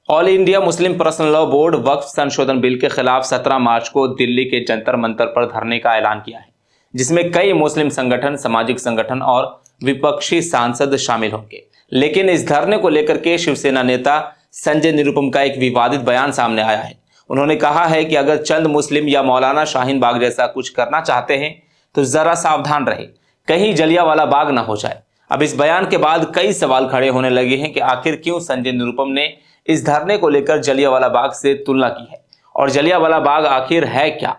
All India Muslim Personal Law Board वक्फ संशोधन bill के खिलाफ 17 मार्च को दिल्ली के जंतर मंतर पर धरने का ऐलान किया है, जिसमें कई मुस्लिम संगठन, सामाजिक संगठन और विपक्षी सांसद शामिल होंगे। लेकिन इस धरने को लेकर के शिवसेना नेता संजय निरुपम का एक विवादित बयान सामने आया है। उन्होंने कहा है कि अगर चंद मुस्लिम या मौलाना शाहीन बाग जैसा कुछ करना चाहते हैं तो जरा सावधान रहे, कहीं जलियांवाला बाग ना हो जाए। अब इस बयान के बाद कई सवाल खड़े होने लगे हैं कि आखिर क्यों संजय निरुपम ने इस धरने को लेकर जलियांवाला बाग से तुलना की है और जलियांवाला बाग आखिर है क्या।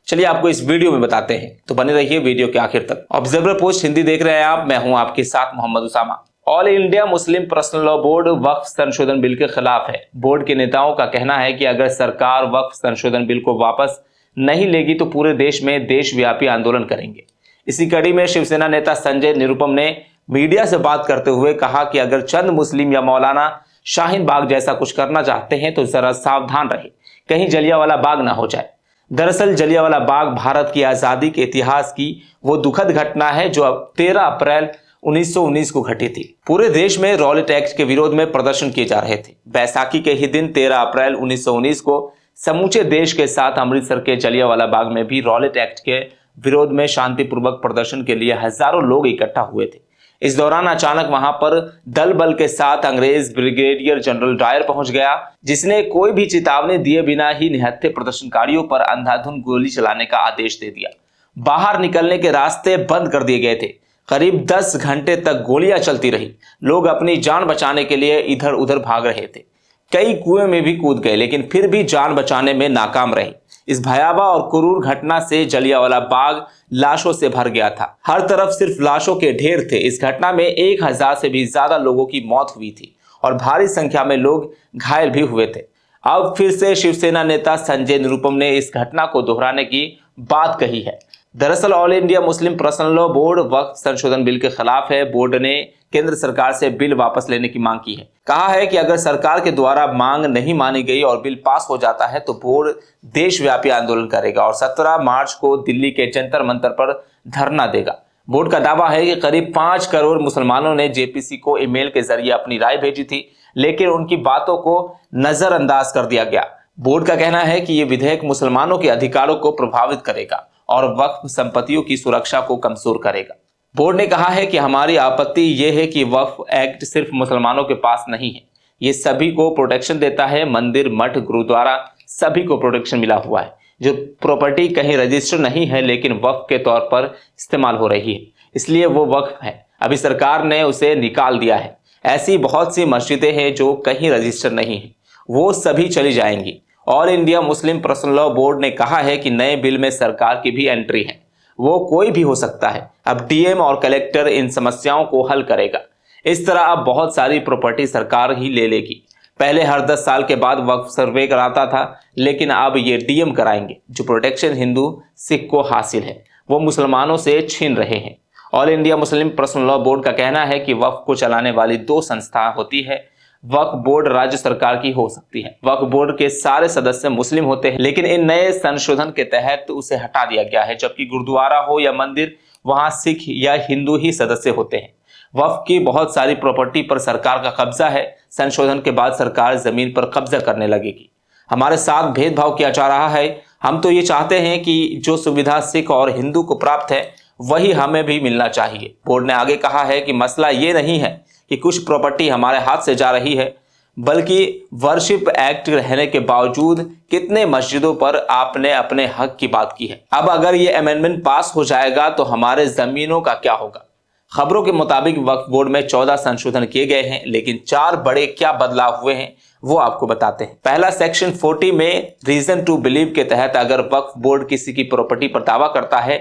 चलिए आपको इस वीडियो में बताते हैं, तो बने रहिए वीडियो के आखिर तक। ऑब्जर्वर पोस्ट हिंदी देख रहे हैं आप, मैं हूं आपके साथ Mohammad Usama. All India Muslim Personal Law Board वक्फ संशोधन बिल के खिलाफ है। बोर्ड के नेताओं का कहना है कि अगर सरकार वक्फ संशोधन बिल को वापस नहीं लेगी तो पूरे देश में देशव्यापी आंदोलन करेंगे। इसी कड़ी में शिवसेना नेता संजय निरुपम ने मीडिया से बात करते हुए कहा कि अगर चंद मुस्लिम या मौलाना शाहीन बाग जैसा कुछ करना चाहते हैं तो जरा सावधान रहे, कहीं जलियांवाला बाग ना हो जाए। दरअसल जलियांवाला बाग भारत की आजादी के इतिहास की वो दुखद घटना है जो 13 अप्रैल 1919 को घटी थी। पूरे देश में रॉलेट एक्ट के विरोध में प्रदर्शन किए जा रहे थे। बैसाखी के ही दिन 13 अप्रैल 1919 को समूचे देश के साथ अमृतसर के जलियांवाला बाग में भी रॉलेट एक्ट के विरोध में शांतिपूर्वक प्रदर्शन के लिए हजारों लोग इकट्ठा हुए थे। इस दौरान अचानक वहां पर दल बल के साथ अंग्रेज ब्रिगेडियर जनरल डायर पहुंच गया, जिसने कोई भी चेतावनी दिए बिना ही निहत्थे प्रदर्शनकारियों पर अंधाधुंध गोली चलाने का आदेश दे दिया। बाहर निकलने के रास्ते बंद कर दिए गए थे। करीब 10 घंटे तक गोलियां चलती रही। लोग अपनी जान बचाने के लिए इधर उधर भाग रहे थे। कई कुएं में भी कूद गए, लेकिन फिर भी जान बचाने में नाकाम रहे। इस भयावह और क्रूर घटना से जलियांवाला बाग लाशों से भर गया था। हर तरफ सिर्फ लाशों के ढेर थे। इस घटना में 1000 से भी ज्यादा लोगों की मौत हुई थी और भारी संख्या में लोग घायल भी हुए थे। अब फिर से शिवसेना नेता संजय निरुपम ने इस घटना को दोहराने की बात कही है। दरअसल All India Muslim Personal Law Board वक्फ संशोधन बिल के खिलाफ है। बोर्ड ने केंद्र सरकार से बिल वापस लेने की मांग की है। कहा है कि अगर सरकार के द्वारा मांग नहीं मानी गई और बिल पास हो जाता है तो बोर्ड देशव्यापी आंदोलन करेगा और 17 मार्च को दिल्ली के जंतर मंतर पर धरना देगा। बोर्ड का दावा है कि करीब 5 करोड़ मुसलमानों ने जेपीसी को ईमेल के जरिए अपनी राय भेजी थी, लेकिन उनकी बातों को नजरअंदाज कर दिया गया। बोर्ड का कहना है कि यह विधेयक मुसलमानों के अधिकारों को प्रभावित करेगा और वक्फ संपत्तियों की सुरक्षा को कमजोर करेगा। बोर्ड ने कहा है कि हमारी आपत्ति यह है कि वक्फ एक्ट सिर्फ मुसलमानों के पास नहीं है, ये सभी को प्रोटेक्शन देता है। मंदिर, मठ, गुरुद्वारा सभी को प्रोटेक्शन मिला हुआ है। जो प्रॉपर्टी कहीं रजिस्टर नहीं है लेकिन वक्फ के तौर पर इस्तेमाल हो रही है, इसलिए वो वक्फ है। अभी सरकार ने उसे निकाल दिया है। ऐसी बहुत सी मस्जिदें हैं जो कहीं रजिस्टर नहीं है, वो सभी चली जाएंगी। All India Muslim Personal Law board ने कहा है कि नए बिल में सरकार की भी एंट्री है, वो कोई भी हो सकता है। अब डीएम और कलेक्टर इन समस्याओं को हल करेगा। इस तरह अब बहुत सारी प्रॉपर्टी सरकार ही ले लेगी। पहले हर 10 साल के बाद वक्फ सर्वे कराता था, लेकिन अब ये डीएम कराएंगे। जो प्रोटेक्शन हिंदू सिख को हासिल है वो मुसलमानों से छीन रहे हैं। All India Muslim Personal Law board का कहना है कि वक्फ को चलाने वाली 2 संस्थाएं होती है। वक्फ बोर्ड राज्य सरकार की हो सकती है। वक्फ बोर्ड के सारे सदस्य मुस्लिम होते हैं, लेकिन इन नए संशोधन के तहत उसे हटा दिया गया है। जबकि गुरुद्वारा हो या मंदिर, वहां सिख या हिंदू ही सदस्य होते हैं। वक्फ की बहुत सारी प्रॉपर्टी पर सरकार का कब्जा है। संशोधन के बाद सरकार जमीन पर कब्जा करने लगेगी। हमारे साथ भेदभाव किया जा रहा है। हम तो ये चाहते हैं कि जो सुविधा सिख और हिंदू को प्राप्त है वही हमें भी मिलना चाहिए। बोर्ड ने आगे कहा है कि मसला ये नहीं है कि कुछ प्रॉपर्टी हमारे हाथ से जा रही है, बल्कि वर्शिप एक्ट रहने के बावजूद कितने मस्जिदों पर आपने अपने हक की बात की है। अब अगर ये अमेंडमेंट पास हो जाएगा तो हमारे जमीनों का क्या होगा। खबरों के मुताबिक वक्फ बोर्ड में 14 संशोधन किए गए हैं, लेकिन 4 बड़े क्या बदलाव हुए हैं वो आपको बताते हैं। पहला, सेक्शन 40 में रीजन टू बिलीव के तहत अगर वक्फ बोर्ड किसी की प्रॉपर्टी पर दावा करता है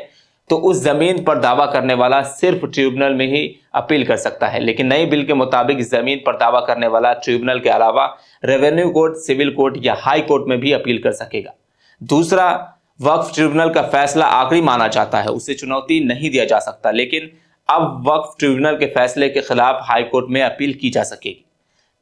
तो उस जमीन पर दावा करने वाला सिर्फ ट्रिब्यूनल में ही अपील कर सकता है। लेकिन नई बिल के मुताबिक जमीन पर दावा करने वाला ट्रिब्यूनल के अलावा रेवेन्यू कोर्ट, सिविल कोर्ट या हाई कोर्ट में भी अपील कर सकेगा। दूसरा, वक्फ ट्रिब्यूनल का फैसला आखिरी माना जाता है, उसे चुनौती नहीं दिया जा सकता, लेकिन अब वक्फ ट्रिब्यूनल के फैसले के खिलाफ हाई कोर्ट में अपील की जा सकेगी।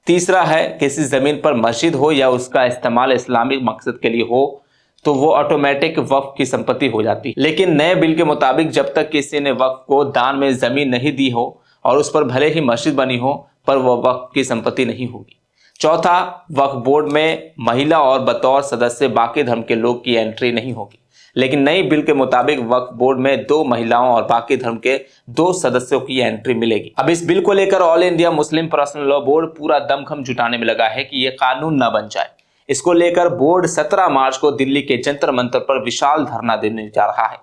तीसरा है, किसी जमीन पर मस्जिद हो या उसका इस्तेमाल इस्लामिक मकसद के लिए हो तो वो ऑटोमेटिक वक्फ की संपत्ति हो जाती है। लेकिन नए बिल के मुताबिक जब तक किसी ने वक्फ को दान में जमीन नहीं दी हो और उस पर भले ही मस्जिद बनी हो, पर वह वक्फ की संपत्ति नहीं होगी। चौथा, वक्फ बोर्ड में महिला और बतौर सदस्य बाकी धर्म के लोग की एंट्री नहीं होगी, लेकिन नई बिल के मुताबिक वक्फ बोर्ड में 2 महिलाओं और बाकी धर्म के 2 सदस्यों की एंट्री मिलेगी। अब इस बिल को लेकर all India Muslim Personal Law board पूरा दमखम जुटाने में लगा है कि यह कानून न बन जाए। इसको लेकर बोर्ड 17 मार्च को दिल्ली के जंतर मंतर पर विशाल धरना देने जा रहा है।